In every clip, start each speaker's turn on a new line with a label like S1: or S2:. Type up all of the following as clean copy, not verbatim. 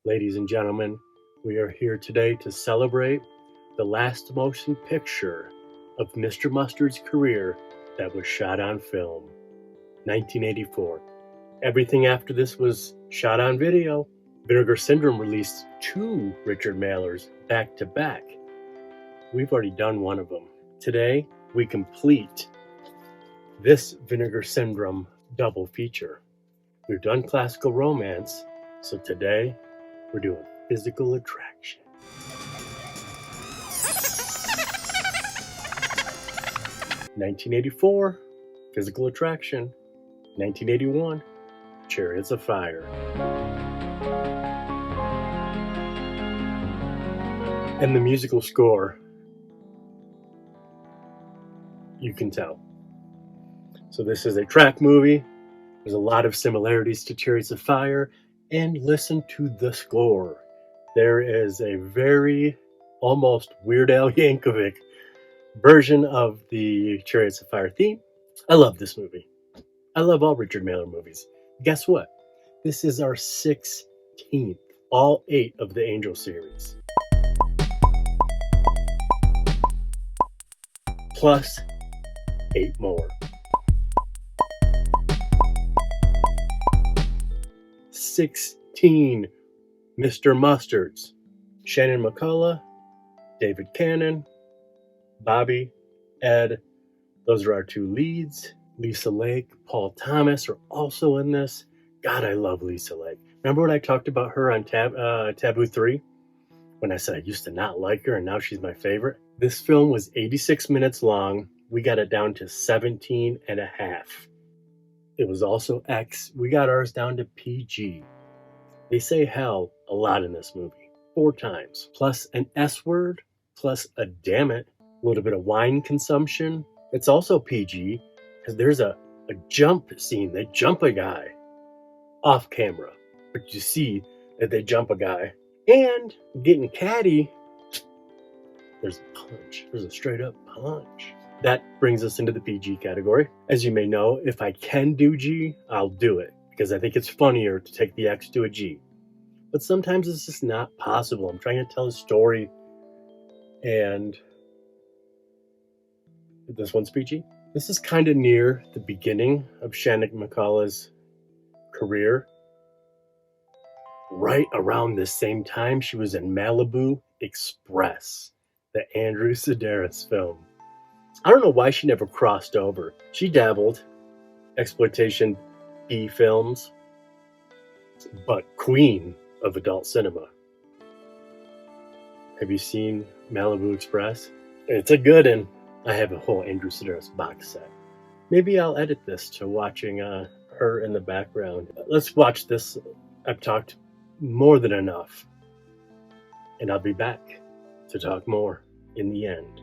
S1: Ladies and gentlemen, we are here today to celebrate the last motion picture of Mr. Mustard's career that was shot on film, 1984. Everything after this was shot on video. Vinegar Syndrome released 2 Richard Mailers back to back. We've already done one of them. Today, we complete this Vinegar Syndrome double feature. We've done classical romance, so today we're doing physical attraction. (1984) Physical Attraction. 1981 Chariots of Fire. And the musical score, you can tell. So this is a track movie. There's a lot of similarities to Chariots of Fire, and listen to the score. There is a very almost Weird Al Yankovic version of the Chariots of Fire theme. I love this movie. I love all Richard Mailer movies. Guess what? This is our 16th, all 8 of the Angel series. Plus 8 more. 16 Mr. Mustards. Shannon McCullough, David Cannon, Bobby, Ed. Those are our 2 leads. Lisa Lake, Paul Thomas are also in this. God, I love Lisa Lake. Remember when I talked about her on Taboo 3? When I said I used to not like her and now she's my favorite? This film was 86 minutes long. We got it down to 17 and a half. It was also X. We got ours down to PG. They say hell a lot in this movie. 4 times. Plus an S word. Plus a damn it. A little bit of wine consumption. It's also PG because there's a jump scene. They jump a guy off camera. But you see that they jump a guy. And getting catty, there's a punch. There's a straight up punch. That brings us into the PG category. As you may know, if I can do G, I'll do it because I think it's funnier to take the X to a G. But sometimes it's just not possible. I'm trying to tell a story, and this one's PG. This is kind of near the beginning of Shanna McCullough's career. Right around the same time, she was in Malibu Express, the Andrew Sedaris film. I don't know why she never crossed over. She dabbled exploitation B films, but queen of adult cinema. Have you seen Malibu Express? It's a good one. I have a whole Andrew Sedaris box set. Maybe I'll edit this to watching her in the background. Let's watch this. I've talked more than enough, and I'll be back to talk more in the end.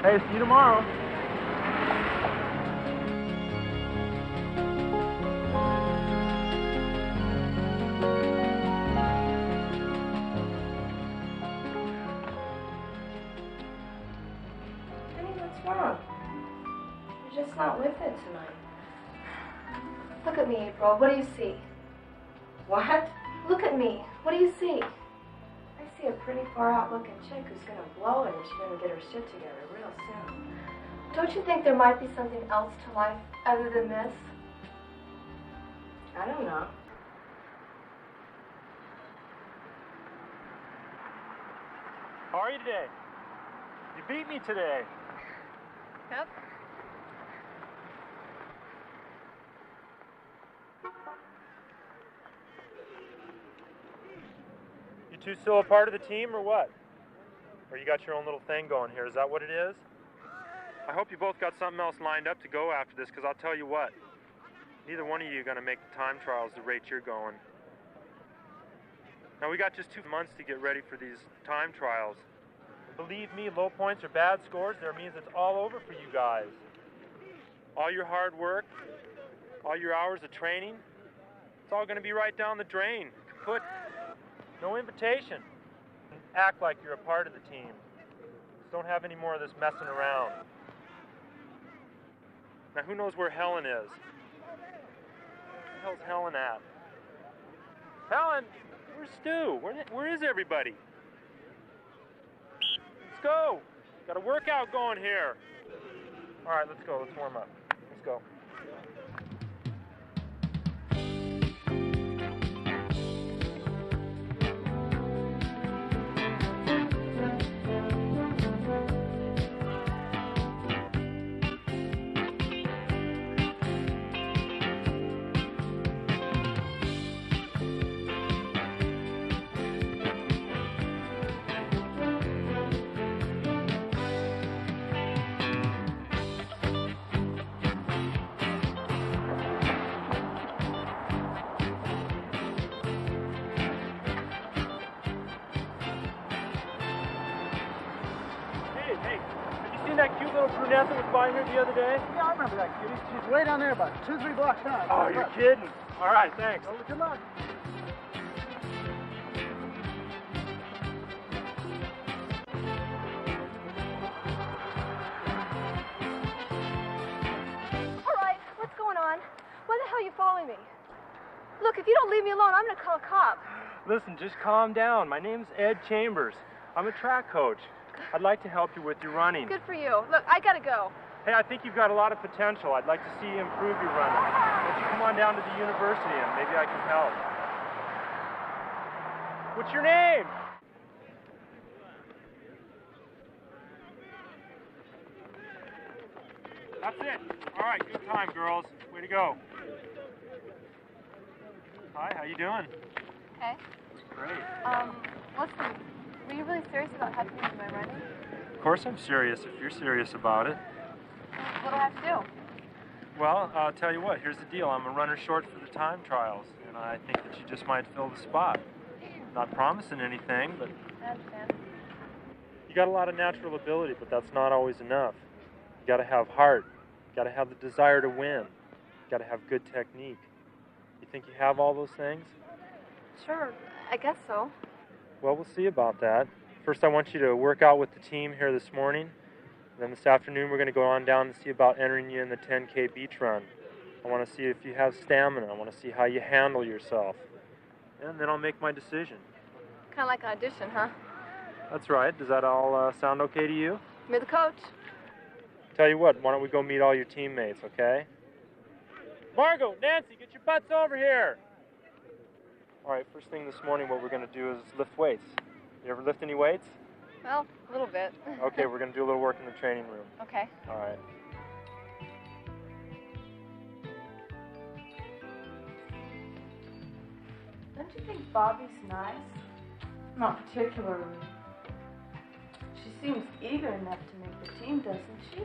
S2: Hey, see you tomorrow.
S3: What's wrong? You're just not with it tonight. Look at me, April. What do you see? What? Look at me. What do you see? I see a pretty far out looking chick who's gonna blow it and she's gonna get her shit together real soon. Don't you think there might be something else to life other than this? I don't know.
S2: How are you today? You beat me today.
S3: Yep.
S2: You two still a part of the team or what? Or you got your own little thing going here, is that what it is? I hope you both got something else lined up to go after this, because I'll tell you what, neither one of you are going to make the time trials the rate you're going. Now we got just 2 months to get ready for these time trials. Believe me, low points or bad scores, there means it's all over for you guys. All your hard work, all your hours of training, it's all going to be right down the drain. Kaput. No invitation. Act like you're a part of the team. Just don't have any more of this messing around. Now who knows where Helen is? Where the hell's Helen at? Helen! Where's Stu? Where is everybody? Let's go! Got a workout going here. Alright, let's go. Let's warm up. Let's go. That cute little brunette that was by here the other day?
S4: Yeah, I remember that cutie. She's way down there about 2-3 blocks down.
S2: Oh, you're kidding. All right, thanks.
S4: Well, good luck.
S3: All right, what's going on? Why the hell are you following me? Look, if you don't leave me alone, I'm gonna call a cop.
S2: Listen, just calm down. My name's Ed Chambers. I'm a track coach. I'd like to help you with your running.
S3: Good for you. Look, I gotta go.
S2: Hey, I think you've got a lot of potential. I'd like to see you improve your running. Why don't you come on down to the university and maybe I can help. What's your name? That's it. All right, good time, girls. Way to go. Hi, how you doing?
S3: Hey.
S2: Great.
S3: Listen, were you really serious about helping me with my running?
S2: Of course I'm serious if you're serious about it.
S3: What do I have to do?
S2: Well, I'll tell you what, here's the deal. I'm a runner short for the time trials, and I think that you just might fill the spot. Not promising anything, but...
S3: I understand.
S2: You got a lot of natural ability, but that's not always enough. You gotta have heart. You gotta have the desire to win. You gotta have good technique. You think you have all those things?
S3: Sure, I guess so.
S2: Well, we'll see about that. First, I want you to work out with the team here this morning. Then this afternoon, we're going to go on down and see about entering you in the 10K beach run. I want to see if you have stamina. I want to see how you handle yourself. And then I'll make my decision.
S3: Kind of like an audition, huh?
S2: That's right. Does that all sound okay to you?
S3: You're the coach.
S2: Tell you what, why don't we go meet all your teammates, okay? Margot, Nancy, get your butts over here. All right, first thing this morning, what we're going to do is lift weights. You ever lift any weights?
S3: Well, a little bit.
S2: Okay, we're going to do a little work in the training room.
S3: Okay.
S2: All right.
S5: Don't you think Bobby's nice? Not particularly. She seems eager enough to make the team, doesn't she?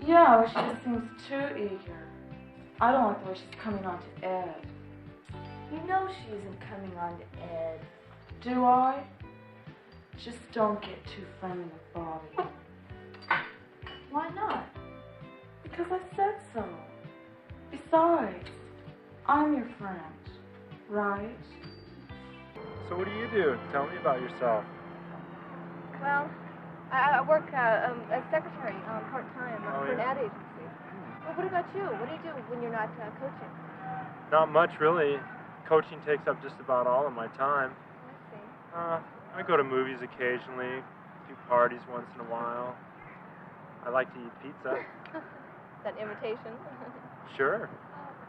S5: Yeah, well, she just seems too eager. I don't like the way she's coming on to Ed. You know she isn't coming on to Ed. Do I? Just don't get too friendly with Bobby. Why not? Because I said so. Besides, I'm your friend, right?
S2: So what do? Tell me about yourself.
S3: Well, I work as secretary part-time for an ad agency. Well, what about you? What do you do when you're not coaching?
S2: Not much, really. Coaching takes up just about all of my time.
S3: I
S2: I go to movies occasionally, do parties once in a while. I like to eat pizza.
S3: see. That invitation?
S2: Sure.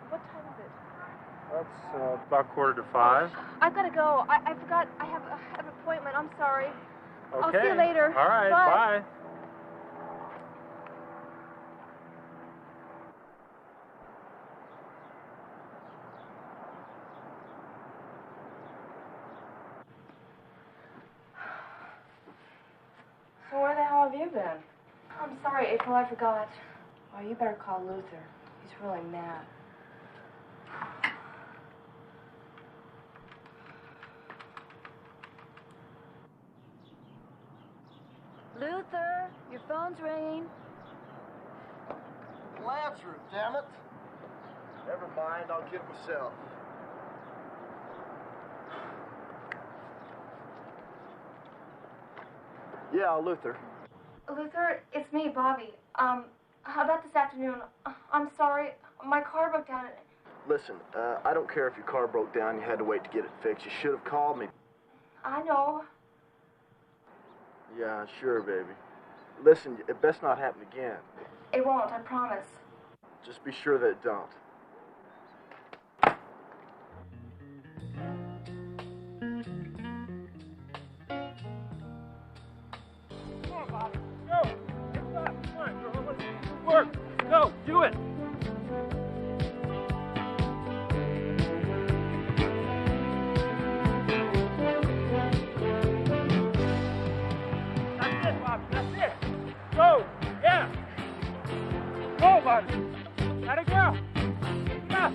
S3: What time is it?
S2: That's about 4:45.
S3: I've got to go. I forgot. I have an appointment. I'm sorry.
S2: Okay.
S3: I'll see you later.
S2: All right,
S3: Bye.
S2: bye.
S5: So where the hell have you been?
S3: I'm sorry, April. I forgot.
S5: Well, you better call Luther. He's really mad.
S3: Luther, your phone's ringing.
S4: Well, answer it, damn it. Never mind, I'll get it myself. Yeah, Luther.
S3: Luther, it's me, Bobby. How about this afternoon? I'm sorry. My car broke down.
S4: Listen, I don't care if your car broke down, you had to wait to get it fixed. You should have called me.
S3: I know.
S4: Yeah, sure, baby. Listen, it best not happen again.
S3: It won't, I promise.
S4: Just be sure that it don't.
S2: Come on, Bobby. Go. Get up. Come on, Jerome. Let's work. Go. Do it. That's it, Bobby. That's it. Go. Yeah. Go, Bobby. Let it go. Yeah.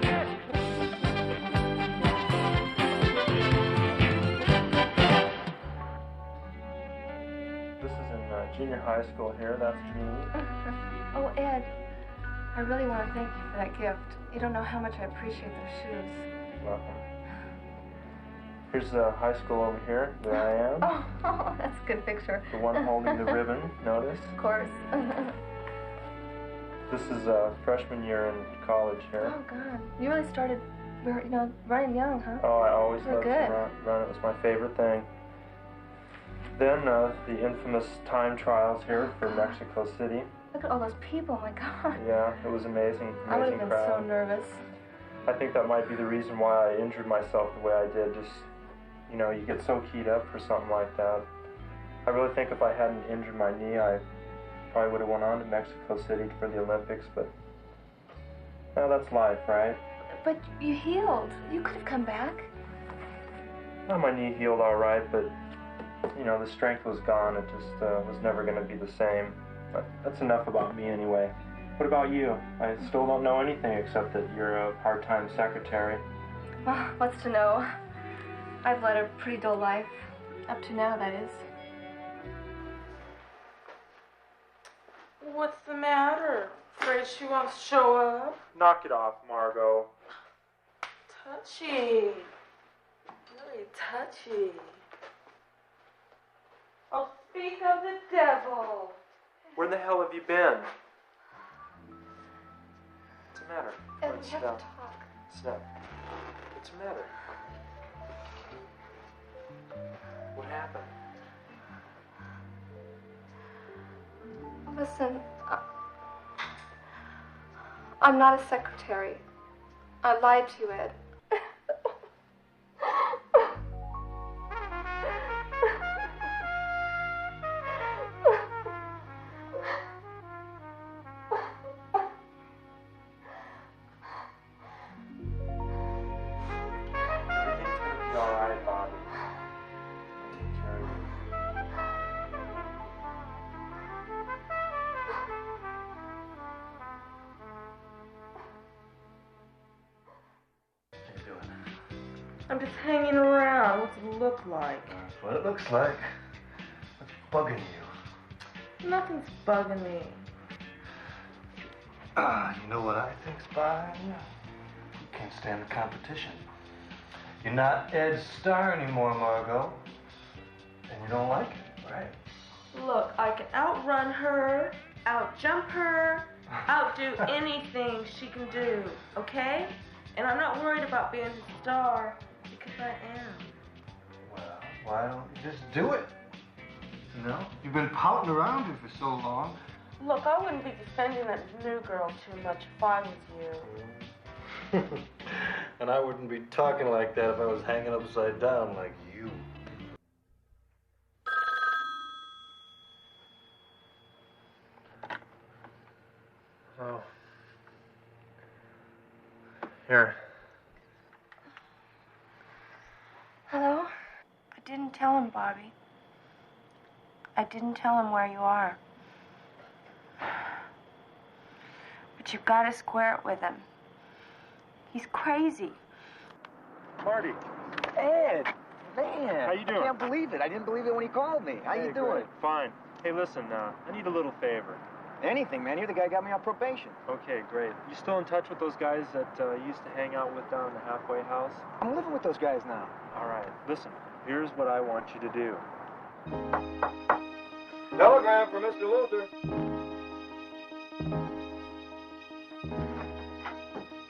S2: Yeah. This is in junior high school here. That's me.
S3: Oh, Ed, I really want to thank you for that gift. You don't know how much I appreciate those shoes.
S2: Welcome. Here's high school over here. There I am.
S3: Oh, that's a good picture.
S2: The one holding the ribbon, notice.
S3: Of course.
S2: This is freshman year in college here.
S3: Oh, God. You really started, running young, huh?
S2: Oh, I always
S3: You're
S2: loved to
S3: good.
S2: run. It was my favorite thing. Then the infamous time trials here for Mexico City.
S3: Look at all those people, my God.
S2: Yeah, it was amazing.
S3: I would have
S2: Amazing
S3: been
S2: crowd.
S3: so nervous.
S2: I think that might be the reason why I injured myself the way I did. Just, you get so keyed up for something like that. I really think if I hadn't injured my knee, I probably would have went on to Mexico City for the Olympics, but now that's life, right?
S3: But you healed. You could have come back.
S2: Well, my knee healed all right, but, the strength was gone. It just was never going to be the same. But that's enough about me anyway. What about you? I still don't know anything except that you're a part-time secretary.
S3: Well, what's to know? I've led a pretty dull life. Up to now, that is.
S5: What's the matter? Afraid she won't show up?
S2: Knock it off, Margot.
S5: Touchy. Really touchy. Oh, speak of the devil.
S2: Where the hell have you been? What's the matter?
S3: Ed,
S2: Right,
S3: we
S2: sit
S3: have
S2: down.
S3: to talk.
S2: Sit down. What's the matter? What happened?
S3: Listen, I'm not a secretary. I lied to you, Ed.
S2: Everything's gonna be alright, Bobby. I'll take care of you.
S6: What are you doing?
S5: I'm just hanging around. What's it look like?
S6: That's what it looks like. What's bugging you?
S5: Nothing's bugging me.
S6: You know what I think's bothering you? You can't stand the competition. You're not Ed's star anymore, Margot. And you don't like it, right?
S5: Look, I can outrun her, outjump her, outdo anything she can do, okay? And I'm not worried about being a star, because I am.
S6: Well, why don't you just do it? You know? You've been pouting around her for so long.
S5: Look, I wouldn't be defending that new girl too much if I was you.
S6: And I wouldn't be talking like that if I was hanging upside down like you. Oh. Here.
S3: Hello? I didn't tell him, Bobby. I didn't tell him where you are. But you've got to square it with him. He's crazy.
S2: Marty.
S7: Ed, man.
S2: How you doing?
S7: I can't believe it. I didn't believe it when he called me. How you doing?
S2: Great. Fine. Hey, listen, I need a little favor.
S7: Anything, man. You're the guy who got me on probation.
S2: Okay, great. You still in touch with those guys that you used to hang out with down in the halfway house?
S7: I'm living with those guys now.
S2: All right. Listen, here's what I want you to do.
S6: Telegram for Mr. Luther.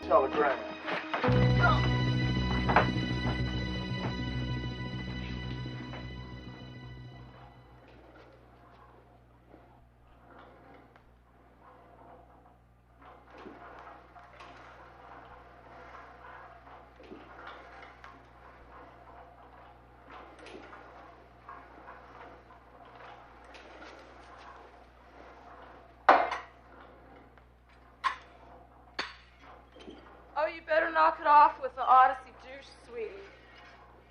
S4: Telegram.
S5: Oh, you better knock it off with the Odyssey douche, sweetie.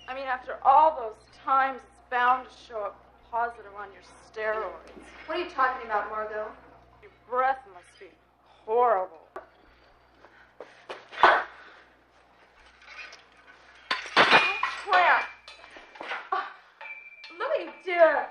S5: I mean, after all those times, it's bound to show up positive on your steroids.
S3: What are you talking about, Margot?
S5: Your breath must be horrible. Oh, crap. Louie, dear.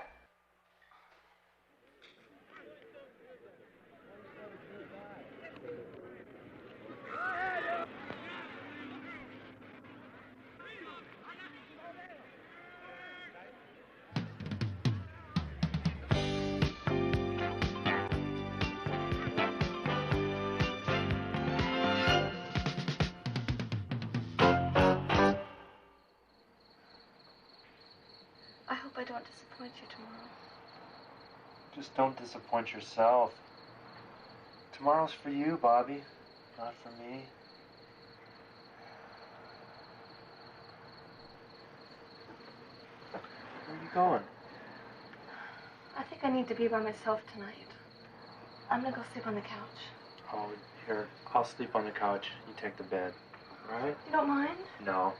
S3: I hope I don't disappoint you tomorrow.
S2: Just don't disappoint yourself. Tomorrow's for you, Bobby, not for me. Where are you going?
S3: I think I need to be by myself tonight. I'm gonna go sleep on the couch.
S2: Oh, here, I'll sleep on the couch. You take the bed, all right?
S3: You don't mind?
S2: No,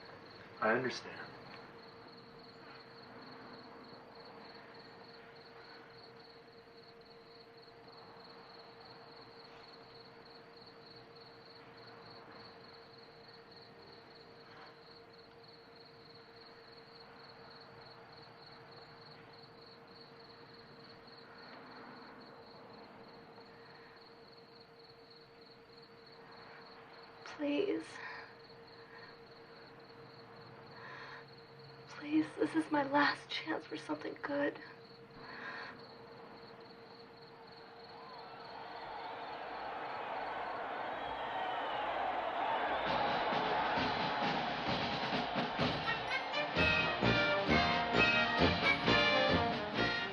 S2: I understand.
S3: Please. Please, this is my last chance for something good.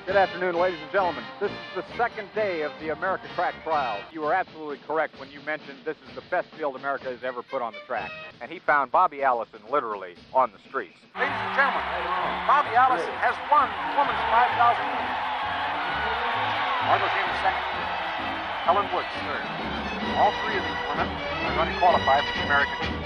S8: Good afternoon, ladies and gentlemen. This is the second day of the America Track Trials. You were absolutely correct when you mentioned this is the best field America has ever put on the track. And he found Bobby Allison literally on the streets. Ladies and gentlemen, Bobby Allison has won the women's 5,000 meters. Margot came second. Helen Woods third. All three of these women are going to qualify for the American team.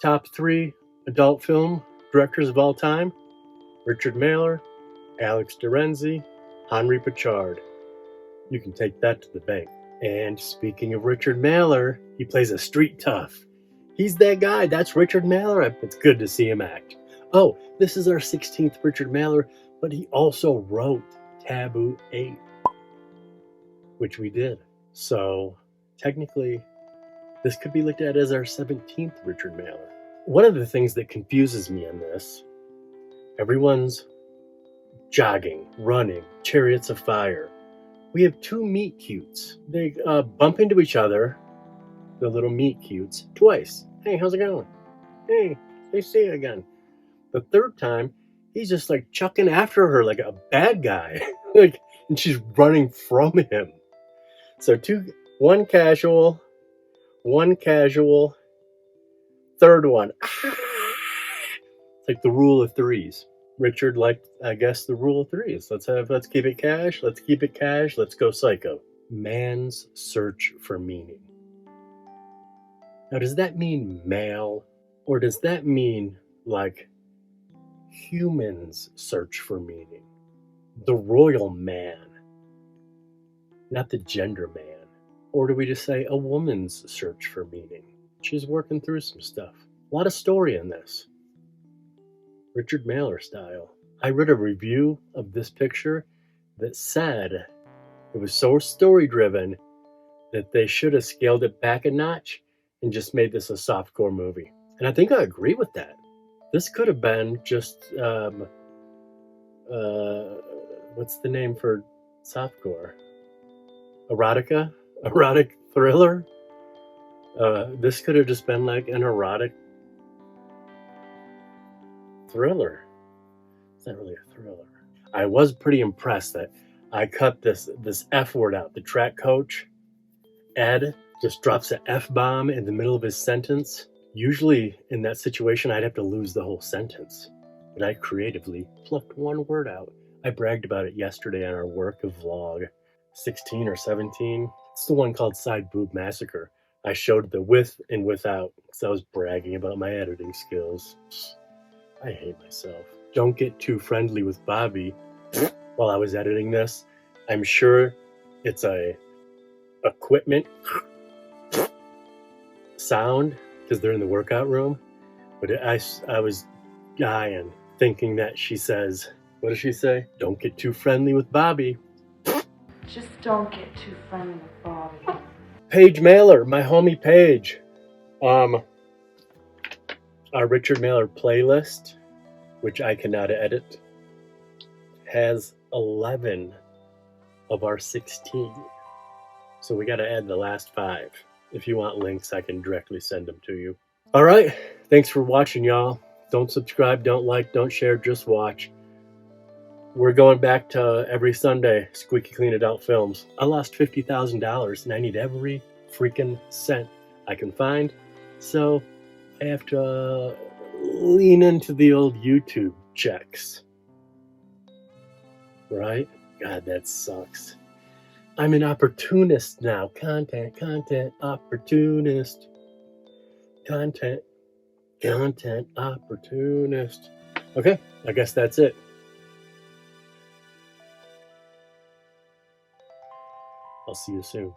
S1: Top 3 adult film directors of all time: Richard Mallor, Alex de Renzi, Henri Pichard. You can take that to the bank. And speaking of Richard Mallor, he plays a street tough. He's that guy. That's Richard Mallor. It's good to see him act. Oh, this is our 16th Richard Mallor, but he also wrote Taboo 8, which we did. So technically, this could be looked at as our 17th Richard Mallor. One of the things that confuses me in this, everyone's jogging, running, Chariots of Fire. We have 2 meet cutes. They bump into each other, the little meet cutes, twice. Hey, how's it going? Hey, they see you again. The third time, he's just like chucking after her like a bad guy. And she's running from him. So one casual, third one. It's like the rule of threes. Richard liked, I guess, the rule of threes. Let's keep it cash. Let's go psycho. Man's search for meaning. Now, does that mean male? Or does that mean like humans search for meaning? The royal man, not the gender man. Or do we just say a woman's search for meaning? She's working through some stuff. A lot of story in this. Richard Mallor style. I read a review of this picture that said it was so story-driven that they should have scaled it back a notch and just made this a softcore movie. And I think I agree with that. This could have been just, what's the name for softcore? Erotica? Erotic thriller? This could have just been like an erotic thriller. It's not really a thriller. I was pretty impressed that I cut this F word out. The track coach, Ed, just drops an F-bomb in the middle of his sentence. Usually in that situation, I'd have to lose the whole sentence. But I creatively plucked one word out. I bragged about it yesterday on our work of vlog 16 or 17. It's the one called Side Boob Massacre. I showed the with and without because I was bragging about my editing skills. I hate myself. Don't get too friendly with Bobby. While I was editing this, I'm sure it's a equipment sound because they're in the workout room. But I was dying thinking that she says, what does she say? Don't get too friendly with Bobby.
S5: Just don't get too friendly with Bobby.
S1: Paige Mallor, my homie Paige. Our Richard Mallor playlist, which I cannot edit, has 11 of our 16. So we got to add the last 5. If you want links, I can directly send them to you. All right. Thanks for watching, y'all. Don't subscribe, don't like, don't share, just watch. We're going back to every Sunday, Squeaky Clean Adult Films. I lost $50,000 and I need every freaking cent I can find. So I have to lean into the old YouTube checks. Right? God, that sucks. I'm an opportunist now. Content, opportunist. Content, opportunist. Okay, I guess that's it. I'll see you soon.